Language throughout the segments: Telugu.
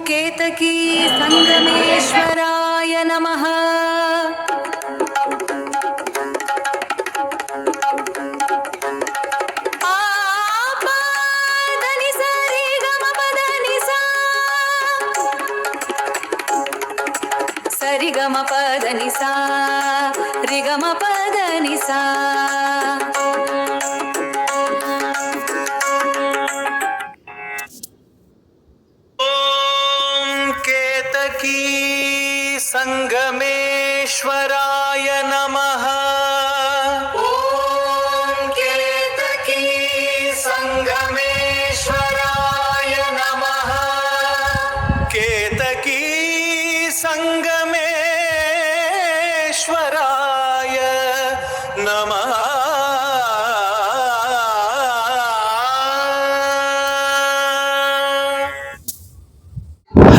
केतकी संगमेश्वराय नमः। सरिगमपदनिसा रिगमपदनिसा केतकी संगमेश्वराय नमः। ओम केतकी संगमेश्वराय नमः। केतकी संगमेश्वराय नमः।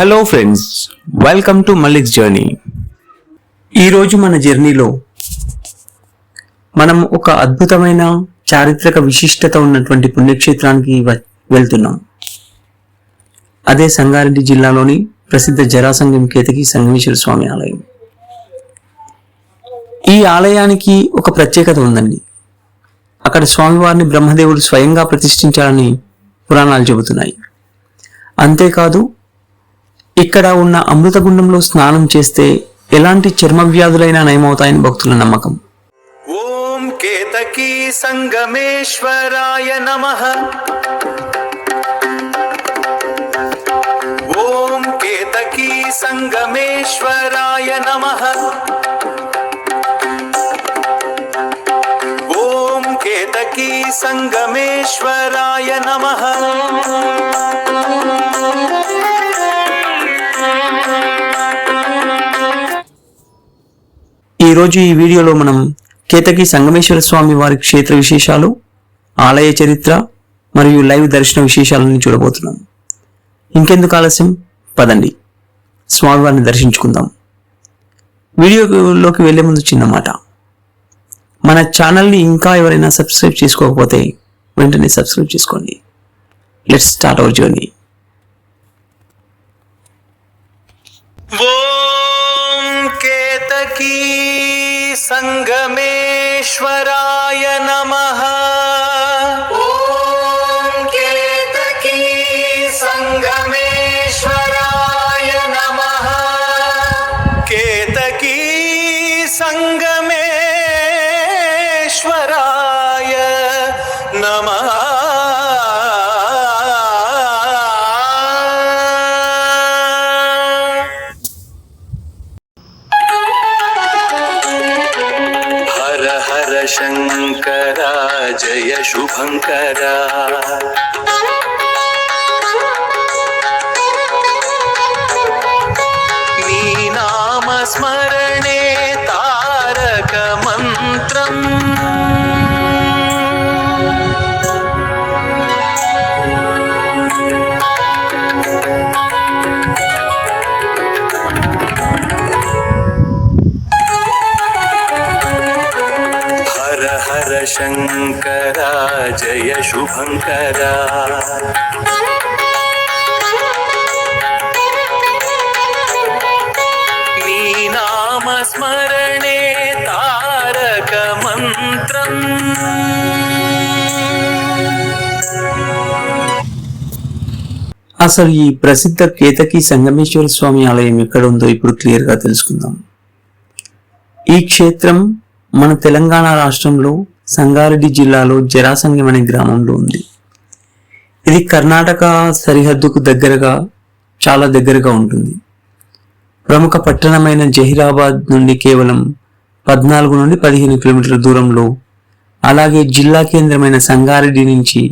Hello friends, welcome to Mallik's journey. ఈరోజు మన జర్నీలో మనం ఒక అద్భుతమైన చారిత్రక విశిష్టత ఉన్నటువంటి పుణ్యక్షేత్రానికి వెళ్తున్నాం. అదే సంగారెడ్డి జిల్లాలోని ప్రసిద్ధ జరాసంగం కేతకి సంగమేశ్వర స్వామి ఆలయం. ఈ ఆలయానికి ఒక ప్రత్యేకత ఉందండి. అక్కడ స్వామివారిని బ్రహ్మదేవుడు స్వయంగా ప్రతిష్ఠించాలని పురాణాలు చెబుతున్నాయి. అంతేకాదు, ఇక్కడ ఉన్న అమృతగుండంలో స్నానం చేస్తే ఎలాంటి చర్మ వ్యాధులైనా నయమవుతాయని భక్తుల నమ్మకం. ఓం కేతకీ సంగమేశ్వరాయ నమః. ఓం కేతకీ సంగమేశ్వరాయ నమః. ఓం కేతకీ సంగమేశ్వరాయ నమః. ఈరోజు ఈ వీడియోలో మనం కేతకి సంగమేశ్వర స్వామి వారి క్షేత్ర విశేషాలు, ఆలయ చరిత్ర మరియు లైవ్ దర్శన విశేషాలను చూడబోతున్నాం. ఇంకెందుకు ఆలస్యం, పదండి స్వామివారిని దర్శించుకుందాం. వీడియోలోకి వెళ్లే ముందు చిన్న మాట, మన ఛానల్ని ఇంకా ఎవరైనా సబ్స్క్రైబ్ చేసుకోకపోతే వెంటనే సబ్స్క్రైబ్ చేసుకోండి. Let's start our journey. ఓం కేతకీ సంగమేశ్వరాయ నమః. ఓం కేతకీ సంగమేశ్వరాయ నమః. కేతకీ సంగమేశ్వరాయ నమః. శంకరా జయ శుభంకరా. నీ నామ స్మరణే తారక మంత్రం. శంకరా జయ శుభంకరా. నీ నామ స్మరణే తారక మంత్రం. అసలు ఈ ప్రసిద్ధ కేతకి సంగమేశ్వర స్వామి ఆలయం ఎక్కడ ఉందో ఇప్పుడు క్లియర్ గా తెలుసుకుందాం. ఈ క్షేత్రం మన తెలంగాణ రాష్ట్రంలో సంగారెడ్డి జిల్లాలో జరాసంగం అనే గ్రామంలో ఉంది. ఇది కర్ణాటక సరిహద్దుకు చాలా దగ్గరగా ఉంటుంది. ప్రముఖ పట్టణమైన జహీరాబాద్ నుండి కేవలం 14 నుండి 15 కిలోమీటర్ల దూరంలో, అలాగే జిల్లా కేంద్రమైన సంగారెడ్డి నుంచి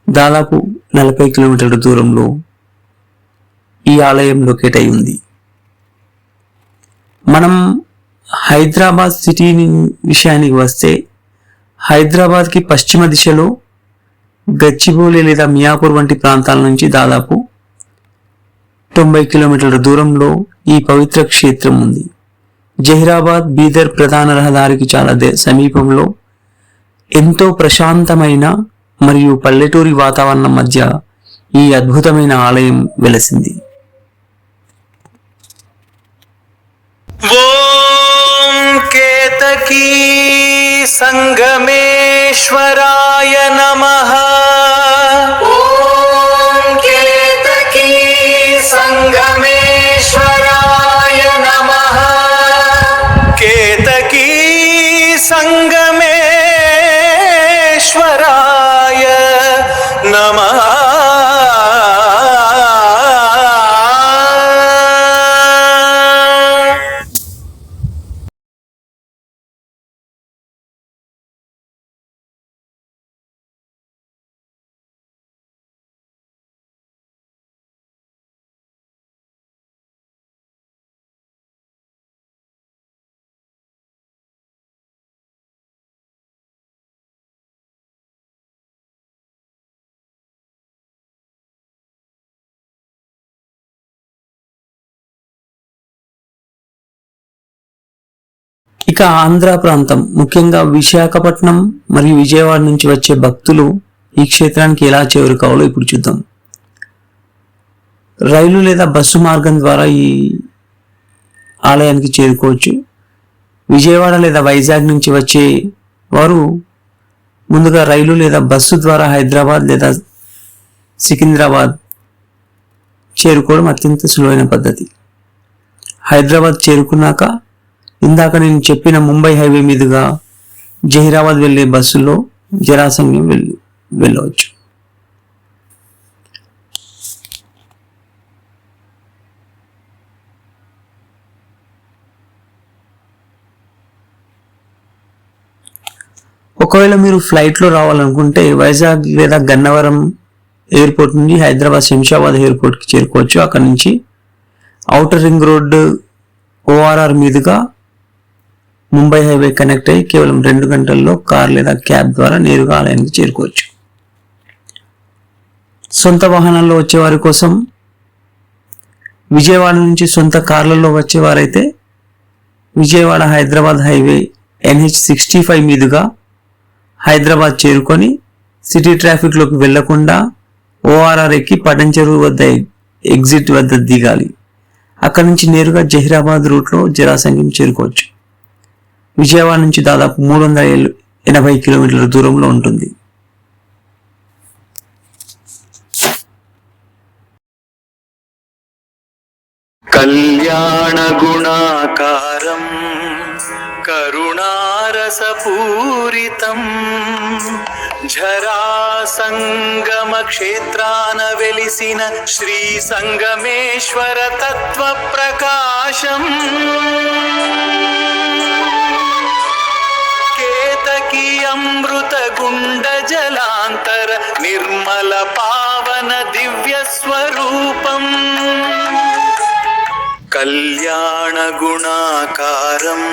దాదాపు 40 కిలోమీటర్ల దూరంలో ఈ ఆలయం లొకేట్ అయి ఉంది. మనం హైదరాబాద్ సిటీ విషయానికి వస్తే, హైదరాబాద్కి పశ్చిమ దిశలో గచ్చిబౌలి లేదా మియాపూర్ వంటి ప్రాంతాల నుంచి దాదాపు 90 కిలోమీటర్ల దూరంలో ఈ పవిత్ర క్షేత్రం ఉంది. జహీరాబాద్ బీదర్ ప్రధాన రహదారికి చాలా సమీపంలో ఎంతో ప్రశాంతమైన మరియు పల్లెటూరి వాతావరణం మధ్య ఈ అద్భుతమైన ఆలయం వెలసింది. ఓం కేతకీ సంగమేశ్వరాయ నమః. ఓం కేతకీ సంగమేశ్వరాయ నమః. కేతకీ సంగమేశ్వరాయ నమః. ఇక ఆంధ్ర ప్రాంతం ముఖ్యంగా విశాఖపట్నం మరియు విజయవాడ నుంచి వచ్చే భక్తులు ఈ క్షేత్రానికి ఎలా చేరువ కావాలో ఇప్పుడు చూద్దాం. రైలు లేదా బస్సు మార్గం ద్వారా ఈ ఆలయానికి చేరుకోవచ్చు. విజయవాడ లేదా వైజాగ్ నుంచి వచ్చే వారు ముందుగా రైలు లేదా బస్సు ద్వారా హైదరాబాద్ లేదా సికింద్రాబాద్ చేరుకోవడం అత్యంత సులువైన పద్ధతి. హైదరాబాద్ చేరుకున్నాక ఇందాక నేను చెప్పిన ముంబై హైవే మీదుగా జహీరాబాద్ వెళ్ళే బస్సులో జరాసంగం వెళ్ళవచ్చు. ఒకవేళ మీరు ఫ్లైట్లో రావాలనుకుంటే వైజాగ్ లేదా గన్నవరం ఎయిర్పోర్ట్ నుండి హైదరాబాద్ శంషాబాద్ ఎయిర్పోర్ట్కి చేరుకోవచ్చు. అక్కడ నుంచి ఔటర్ రింగ్ రోడ్డు ORR మీదుగా ముంబై హైవే కనెక్ట్ అయ్యి కేవలం 2 గంటల్లో కార్ లేదా క్యాబ్ ద్వారా నేరుగా ఆలయానికి చేరుకోవచ్చు. సొంత వాహనాల్లో వచ్చేవారి కోసం విజయవాడ నుంచి సొంత కార్లలో వచ్చేవారైతే విజయవాడ హైదరాబాద్ హైవే NH65 మీదుగా హైదరాబాద్ చేరుకొని సిటీ ట్రాఫిక్లోకి వెళ్లకుండా ORR ఎక్కి పటంచెరువు వద్ద ఎగ్జిట్ వద్ద దిగాలి. అక్కడి నుంచి నేరుగా జహీరాబాద్ రూట్లో జరాసంగం చేరుకోవచ్చు. విజయవాడ నుంచి దాదాపు 380 కిలోమీటర్ల దూరంలో ఉంటుంది. కళ్యాణ గుణాకారం కరుణారసపూరితం జరాసంగమ క్షేత్రాన వెలిసిన శ్రీ సంగమేశ్వర తత్వ ప్రకాశం కేతకీ అమృత గుండ జలాంతర నిర్మల పావన దివ్య స్వరూపం కళ్యాణ గుణాకారం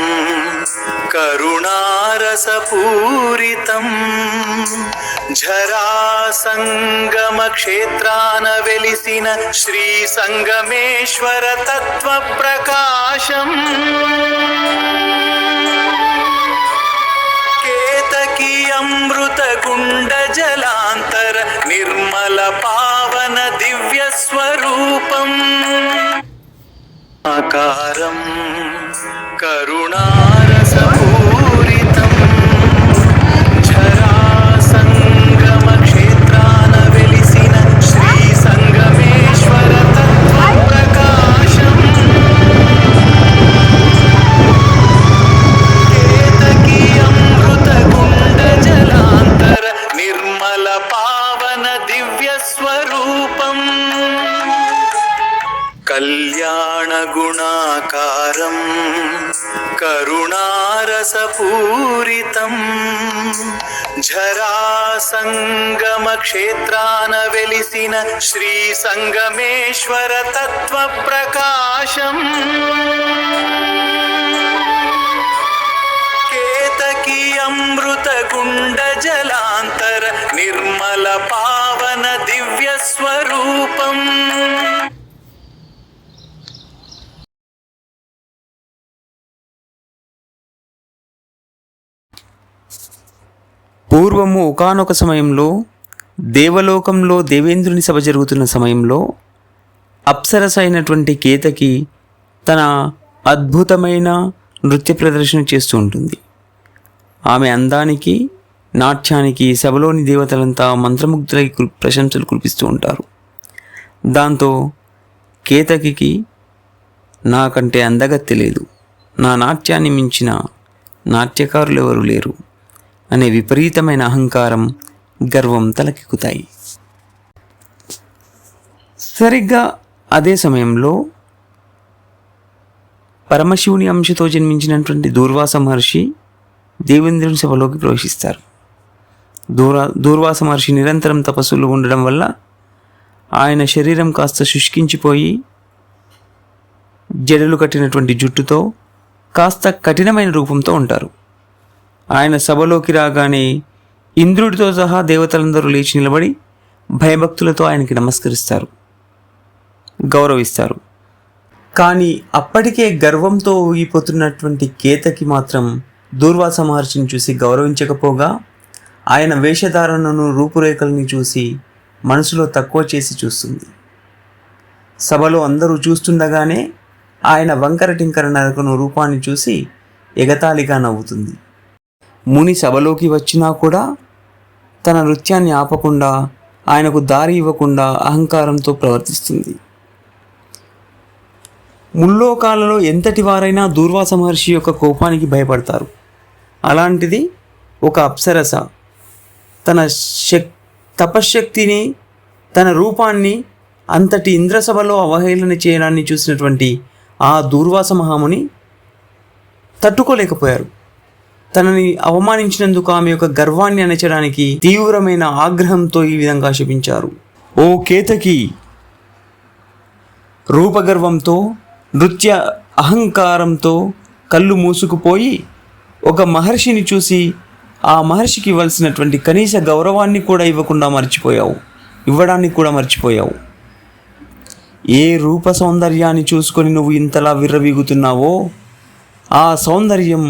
కరుణారసపూరితం జరాసంగమ క్షేత్రాన వెలిసిన శ్రీ సంగమేశ్వర తత్వ ప్రకాశం కేతకీ అమృత గుండ జలాంతర నిర్మల పావన దివ్య స్వరూపం ఆకారం కరుణారసపూరితం జరాసంగమ క్షేత్రాన వెలిసిన శ్రీ సంగమేశ్వర తత్వ ప్రకాశం కేతకీ అమృత గుండ జలాంతర నిర్మల పావన దివ్య స్వరూపం కళ్యాణ గుణాకారం కరుణారసపూరితం జరాసంగమ క్షేత్రాన వెలిసిన శ్రీ సంగమేశ్వర తత్వ ప్రకాశం కేతకీ అమృత గుండ జలాంతర నిర్మల పావన దివ్య స్వరూపం పూర్వము ఒకానొక సమయంలో దేవలోకంలో దేవేంద్రుని సభ జరుగుతున్న సమయంలో అప్సరస అయినటువంటి కేతకి తన అద్భుతమైన నృత్య ప్రదర్శన చేస్తూ ఉంటుంది. ఆమె అందానికి, నాట్యానికి సభలోని దేవతలంతా మంత్రముగ్ధులై ప్రశంసలు కురిపిస్తూ ఉంటారు. దాంతో కేతకికి నాకంటే అందగత్తె లేదు, నా నాట్యాన్ని మించిన నాట్యకారులు ఎవరు లేరు అనే విపరీతమైన అహంకారం, గర్వం తలకెక్కుతాయి. సరిగ్గా అదే సమయంలో పరమశివుని అంశతో జన్మించినటువంటి దూర్వాస మహర్షి దేవేంద్రుని సభలోకి ప్రవేశిస్తారు. దూర్వాస మహర్షి నిరంతరం తపస్సులు ఉండడం వల్ల ఆయన శరీరం కాస్త శుష్కించిపోయి జడలు కట్టినటువంటి జుట్టుతో కాస్త కఠినమైన రూపంతో ఉంటారు. ఆయన సభలోకి రాగానే ఇంద్రుడితో సహా దేవతలందరూ లేచి నిలబడి భయభక్తులతో ఆయనకి నమస్కరిస్తారు, గౌరవిస్తారు. కానీ అప్పటికే గర్వంతో ఊగిపోతున్నటువంటి కేతకి మాత్రం దూర్వాస మహర్షిని చూసి గౌరవించకపోగా ఆయన వేషధారణను, రూపురేఖల్ని చూసి మనసులో తక్కువ చేసి చూస్తుంది. సభలో అందరూ చూస్తుండగానే ఆయన వంకర టింకర నరకను రూపాన్ని చూసి ఎగతాళిగా నవ్వుతుంది. ముని సభలోకి వచ్చినా కూడా తన నృత్యాన్ని ఆపకుండా, ఆయనకు దారి ఇవ్వకుండా అహంకారంతో ప్రవర్తిస్తుంది. ముల్లోకాలలో ఎంతటి వారైనా దూర్వాస మహర్షి యొక్క కోపానికి భయపడతారు. అలాంటిది ఒక అప్సరస తన తపశ్శక్తిని, తన రూపాన్ని అంతటి ఇంద్రసభలో అవహేళన చేయడాన్ని చూసినటువంటి ఆ దూర్వాస మహాముని తట్టుకోలేకపోయారు. తనని అవమానించినందుకు ఆమె యొక్క గర్వాన్ని అణచడానికి తీవ్రమైన ఆగ్రహంతో ఈ విధంగా శపించారు. ఓ కేతకి, రూపగర్వంతో, నృత్య అహంకారంతో కళ్ళు మూసుకుపోయి ఒక మహర్షిని చూసి ఆ మహర్షికి ఇవ్వాల్సినటువంటి కనీస గౌరవాన్ని కూడా ఇవ్వడానికి కూడా మర్చిపోయావు. ఏ రూప సౌందర్యాన్ని చూసుకొని నువ్వు ఇంతలా విర్రవీగుతున్నావో ఆ సౌందర్యం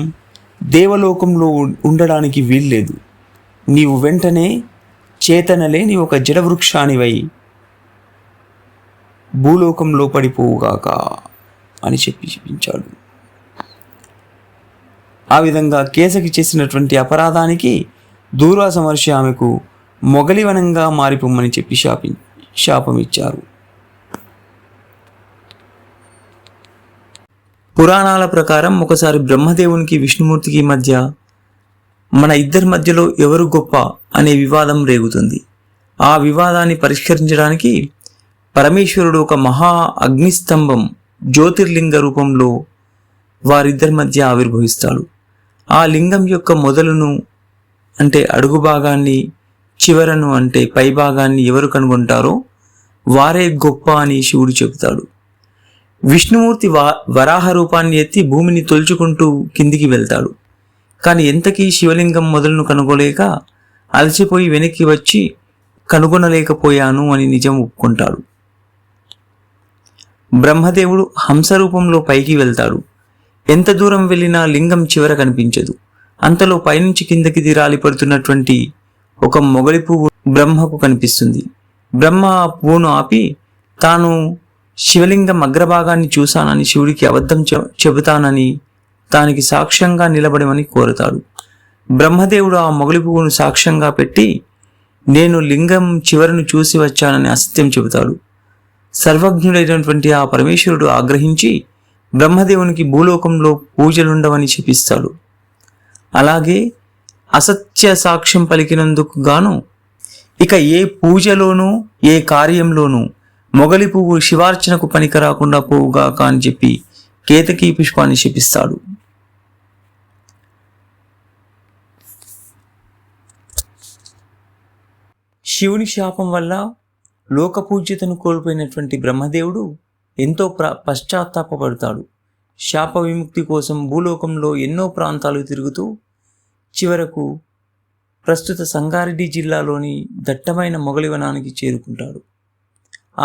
దేవలోకంలో ఉండడానికి వీల్లేదు. నీవు వెంటనే చేతనలేని ఒక జడవృక్షానివై భూలోకంలో పడిపోవుగాక అని చెప్పించాడు. ఆ విధంగా కేసకి చేసినటువంటి అపరాధానికి దూర్వాస మహర్షి ఆమెకు మొగలివనంగా మారిపోమ్మని చెప్పి శాపం ఇచ్చారు. పురాణాల ప్రకారం ఒకసారి బ్రహ్మదేవునికి, విష్ణుమూర్తికి మధ్య మన ఇద్దరి మధ్యలో ఎవరు గొప్ప అనే వివాదం రేగుతుంది. ఆ వివాదాన్ని పరిష్కరించడానికి పరమేశ్వరుడు ఒక మహా అగ్నిస్తంభం, జ్యోతిర్లింగ రూపంలో వారిద్దరి మధ్య ఆవిర్భవిస్తాడు. ఆ లింగం యొక్క మొదలును అంటే అడుగు భాగాన్ని, చివరను అంటే పై భాగాన్ని ఎవరు కనుగొంటారో వారే గొప్ప అని శివుడు చెబుతాడు. విష్ణుమూర్తి వరాహ రూపాన్ని ఎత్తి భూమిని తొలుచుకుంటూ కిందికి వెళ్తాడు. కానీ ఎంతకీ శివలింగం మొదలును కనుగొలేక అలసిపోయి వెనక్కి వచ్చి కనుగొనలేకపోయాను అని నిజం ఒప్పుకుంటాడు. బ్రహ్మదేవుడు హంస రూపంలో పైకి వెళ్తాడు. ఎంత దూరం వెళ్ళినా లింగం చివర కనిపించదు. అంతలో పైనుంచి కిందకి రాలిపడుతున్నటువంటి ఒక మొగలి పువ్వు బ్రహ్మకు కనిపిస్తుంది. బ్రహ్మ ఆ పువ్వును ఆపి తాను శివలింగం అగ్రభాగాన్ని చూశానని, శివుడికి అబద్ధం చెబుతానని దానికి సాక్ష్యంగా నిలబడమని కోరుతాడు. బ్రహ్మదేవుడు ఆ మొగలి పువ్వును సాక్ష్యంగా పెట్టి నేను లింగం చివరను చూసి వచ్చానని అసత్యం చెబుతాడు. సర్వజ్ఞుడైనటువంటి ఆ పరమేశ్వరుడు ఆగ్రహించి బ్రహ్మదేవునికి భూలోకంలో పూజలుండవని శపిస్తాడు. అలాగే అసత్య సాక్ష్యం పలికినందుకు గాను ఇక ఏ పూజలోనూ ఏ కార్యంలోనూ మొగలి పువ్వు శివార్చనకు పనికిరాకుండా పోవుగాక అని చెప్పి కేతకీ పుష్పాన్ని శపిస్తాడు. శివుని శాపం వల్ల లోకపూజ్యతను కోల్పోయినటువంటి బ్రహ్మదేవుడు ఎంతో పశ్చాత్తాపపడతాడు. శాప విముక్తి కోసం భూలోకంలో ఎన్నో ప్రాంతాలు తిరుగుతూ చివరకు ప్రస్తుత సంగారెడ్డి జిల్లాలోని దట్టమైన మొగలివనానికి చేరుకుంటాడు.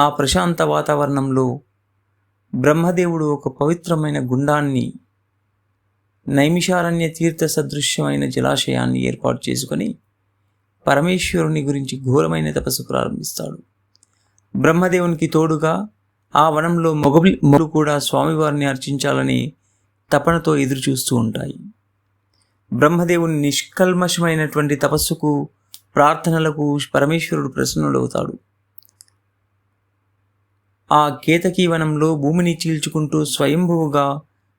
ఆ ప్రశాంత వాతావరణంలో బ్రహ్మదేవుడు ఒక పవిత్రమైన గుండాన్ని, నైమిషారణ్య తీర్థ సదృశ్యమైన జలాశయాన్ని ఏర్పాటు చేసుకొని పరమేశ్వరుని గురించి ఘోరమైన తపస్సు ప్రారంభిస్తాడు. బ్రహ్మదేవునికి తోడుగా ఆ వనంలో మొగలు కూడా స్వామివారిని అర్చించాలని తపనతో ఎదురు చూస్తూ ఉంటాయి. బ్రహ్మదేవుని నిష్కల్మషమైనటువంటి తపస్సుకు, ప్రార్థనలకు పరమేశ్వరుడు ప్రసన్నుడవుతాడు. ఆ కేతకీ వనంలో భూమిని చీల్చుకుంటూ స్వయంభువుగా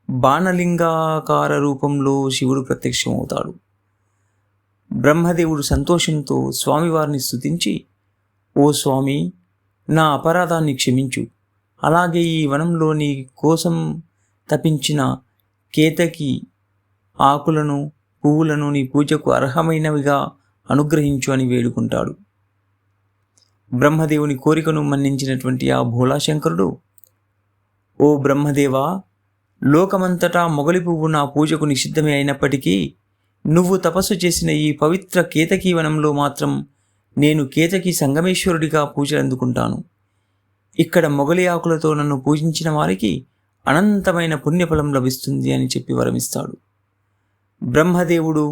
బాణలింగాకార రూపంలో శివుడు ప్రత్యక్షమవుతాడు. బ్రహ్మదేవుడు సంతోషంతో స్వామివారిని స్తుతించి, ఓ స్వామి, నా అపరాధాన్ని క్షమించు, అలాగే ఈ వనంలో నీ కోసం తపించిన కేతకి ఆకులను, పువ్వులను నీ పూజకు అర్హమైనవిగా అనుగ్రహించు అని వేడుకుంటాడు. బ్రహ్మదేవుని కోరికను మన్నించినటువంటి ఆ భోళాశంకరుడు, ఓ బ్రహ్మదేవా, లోకమంతటా మొగలి పువ్వు నా పూజకు నిషిద్ధమే అయినప్పటికీ నువ్వు తపస్సు చేసిన ఈ పవిత్ర కేతకీ వనంలో మాత్రం నేను కేతకీ సంగమేశ్వరుడిగా పూజలు అందుకుంటాను. ఇక్కడ మొగలి ఆకులతో నన్ను పూజించిన వారికి అనంతమైన పుణ్యఫలం లభిస్తుంది అని చెప్పి వరమిస్తాడు. బ్రహ్మదేవుడు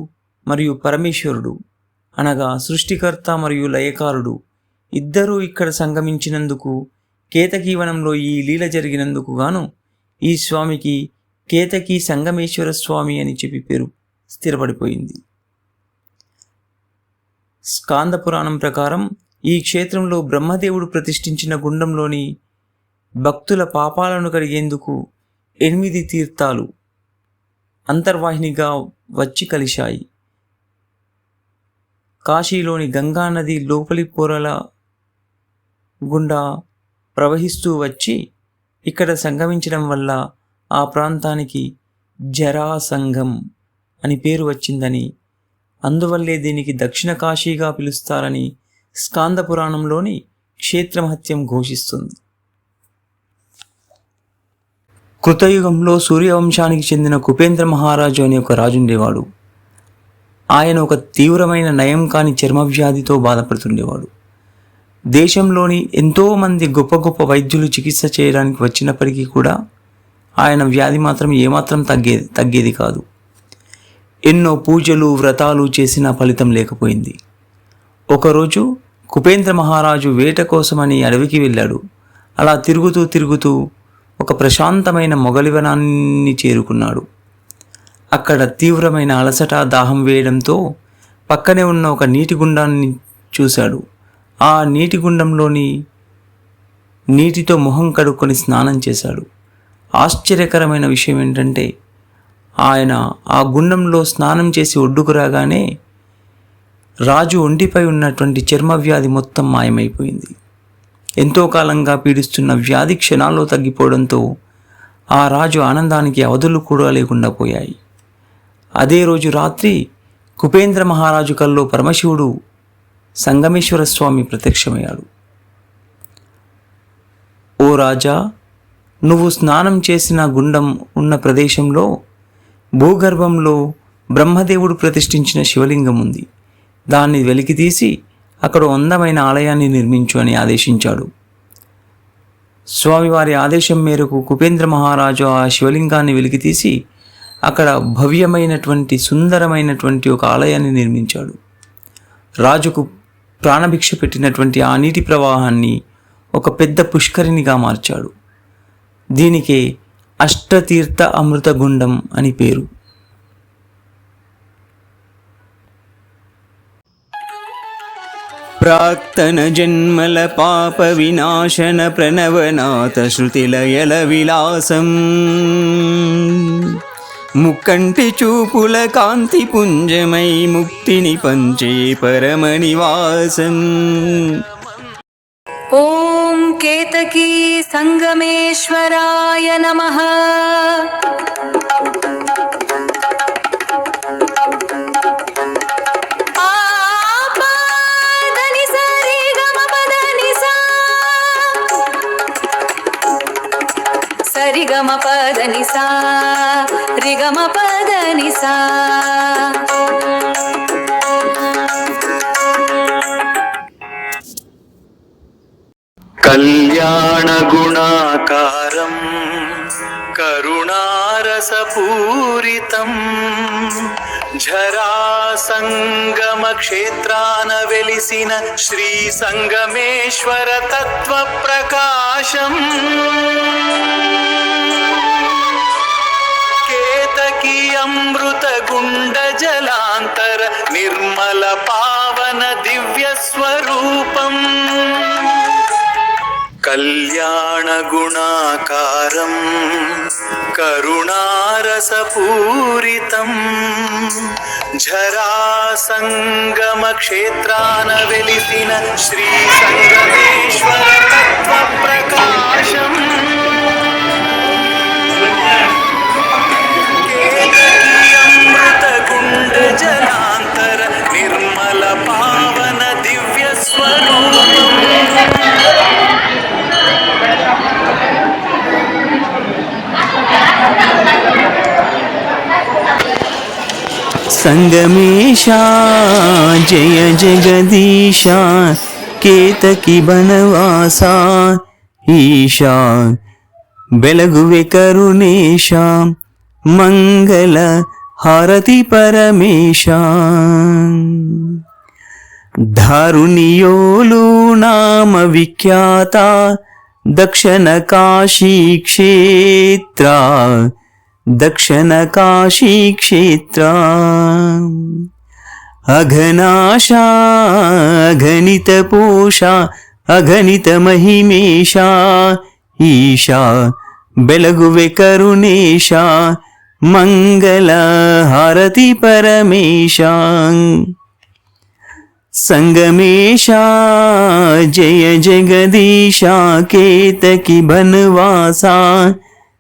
మరియు పరమేశ్వరుడు అనగా సృష్టికర్త మరియు లయకారుడు ఇద్దరూ ఇక్కడ సంగమించినందుకు, కేతకీవనంలో ఈ లీల జరిగినందుకు గాను ఈ స్వామికి కేతకీ సంగమేశ్వర స్వామి అని చెప్పి పేరు స్థిరపడిపోయింది. స్కాంద పురాణం ప్రకారం ఈ క్షేత్రంలో బ్రహ్మదేవుడు ప్రతిష్ఠించిన గుండంలోని భక్తుల పాపాలను కడిగేందుకు 8 తీర్థాలు అంతర్వాహినిగా వచ్చి కలిశాయి. కాశీలోని గంగానది లోపలి పొరల గుండా ప్రవహిస్తూ వచ్చి ఇక్కడ సంగమించడం వల్ల ఆ ప్రాంతానికి జరాసంగం అని పేరు వచ్చిందని, అందువల్లే దీనికి దక్షిణ కాశీగా పిలుస్తారని స్కాంద పురాణంలోని క్షేత్రమహత్యం ఘోషిస్తుంది. కృతయుగంలో సూర్యవంశానికి చెందిన కుపేంద్ర మహారాజు అనే ఒక రాజుండేవాడు. ఆయన ఒక తీవ్రమైన నయం కాని చర్మవ్యాధితో బాధపడుతుండేవాడు. దేశంలోని ఎంతోమంది గొప్ప గొప్ప వైద్యులు చికిత్స చేయడానికి వచ్చినప్పటికీ కూడా ఆయన వ్యాధి మాత్రం ఏమాత్రం తగ్గేది కాదు. ఎన్నో పూజలు, వ్రతాలు చేసినా ఫలితం లేకపోయింది. ఒకరోజు కుపేంద్ర మహారాజు వేట కోసమని అడవికి వెళ్ళాడు. అలా తిరుగుతూ ఒక ప్రశాంతమైన మొగలివనాన్ని చేరుకున్నాడు. అక్కడ తీవ్రమైన అలసట, దాహం వేయడంతో పక్కనే ఉన్న ఒక నీటి గుండాన్ని చూశాడు. ఆ నీటి గుండంలోని నీటితో మొహం కడుక్కొని స్నానం చేశాడు. ఆశ్చర్యకరమైన విషయం ఏంటంటే, ఆయన ఆ గుండంలో స్నానం చేసి ఒడ్డుకు రాగానే రాజు ఒంటిపై ఉన్నటువంటి చర్మవ్యాధి మొత్తం మాయమైపోయింది. ఎంతో కాలంగా పీడిస్తున్న వ్యాధి క్షణాల్లో తగ్గిపోవడంతో ఆ రాజు ఆనందానికి అవధులు కూడా లేకుండా పోయాయి. అదే రోజు రాత్రి కుపేంద్ర మహారాజు కల్లో పరమశివుడు సంగమేశ్వర స్వామి ప్రత్యక్షమయ్యాడు. ఓ రాజా, నువ్వు స్నానం చేసిన గుండం ఉన్న ప్రదేశంలో భూగర్భంలో బ్రహ్మదేవుడు ప్రతిష్ఠించిన శివలింగం ఉంది. దాన్ని వెలికితీసి అక్కడ అందమైన ఆలయాన్ని నిర్మించు అని ఆదేశించాడు. స్వామివారి ఆదేశం మేరకు కుపేంద్ర మహారాజు ఆ శివలింగాన్ని వెలికితీసి అక్కడ భవ్యమైనటువంటి సుందరమైనటువంటి ఒక ఆలయాన్ని నిర్మించాడు. రాజుకు ప్రాణభిక్ష పెట్టినటువంటి ఆ నీటి ప్రవాహాన్ని ఒక పెద్ద పుష్కరిణిగా మార్చాడు. దీనికే అష్టతీర్థ అమృత గుండం అని పేరు. ప్రాక్తన జన్మల పాప వినాశన ప్రణవనాథ శృతిలయల విలాసం, ముక్కంటి చూపుల కాంతి పుంజమై ముక్తిని పంచే పరమ నివాసం. ఓం కేతకీ సంగమేశ్వరాయ నమః. సరిగమ పదని సా రిగమ పదని సా. కళ్యాణ గుణాకారం కరుణానిధానం కరుణారసపూరితం జరాసంగమ క్షేత్రాన వెలిసిన శ్రీ సంగమేశ్వర తత్వ ప్రకాశం కేతకీ అమృత గుండ జలాంతర నిర్మల పావన దివ్య స్వరూపం కళ్యాణ గుణాకారం కరుణారసపూరితం జరాసంగమ క్షేత్రాన వెలిసిన శ్రీ సంగమేశ్వర తత్వ ప్రకాశం అమృత గుండ జలాంతర నిర్మల పావన దివ్య స్వరూపం సంగమేశా జయ జగదీశా కేతకి బనవాసా ఈశా వెలగువె కరుణేశా మంగళ హారతి పరమేశా ధారునియోలు నామ విఖ్యాత దక్షిణ కాశీ క్షేత్ర దక్షిణ కాశీ క్షేత్ర అఘనాశా అగణిత పోషా అగణిత మహిమేశా ఈశా ಬೆಳಗುವೆ ಕರುಣೇಶ ಮಂಗಲ ಹಾರತಿ ಪರಮೇಶ ಸಂಗಮೇಶ ಜಯ ಜಗದೀಶ ಕೇತಕಿ ಬನವಾಸ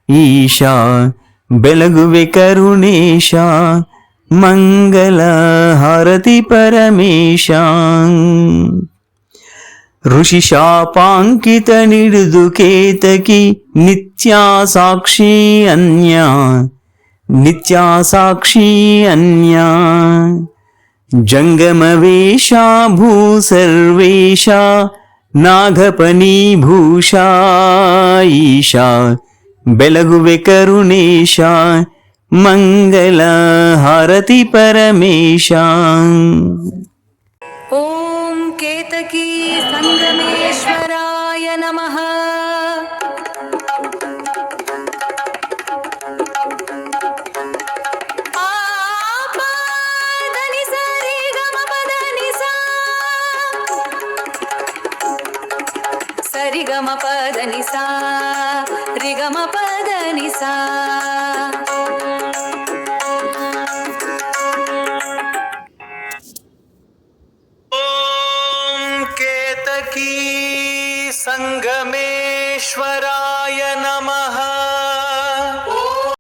ಈಶಾ ಬೆಳಗುವೆ ಕರುಣೇಶ ಮಂಗಲ ಹಾರತಿ ಪರಮೇಶ ಋಷಿ ಶಾಪಾಂಕಿತ ನಿಡುದು ಕೇತಕಿ ನಿತ್ಯಾ ಸಾಕ್ಷಿ ಅನ್ಯ ನಿತ್ಯಾ ಸಾಕ್ಷಿ ಅನ್ಯ ಜಂಗಮವೇಶ ಭೂ ಸರ್ವೇಶ ನಾಗಪನಿ ಭೂಷಾ ಈಶಾ ಬೆಳಗುವೆ ಕರುಣೇಶ ಮಂಗಲ ಹಾರತಿ ಪರಮೇಶ ॐ केतकी सङ्गमेश्वराय नमः। आपादनि सरि गमपदनि सा सरि गमपदनि सा रि गमपदनि सा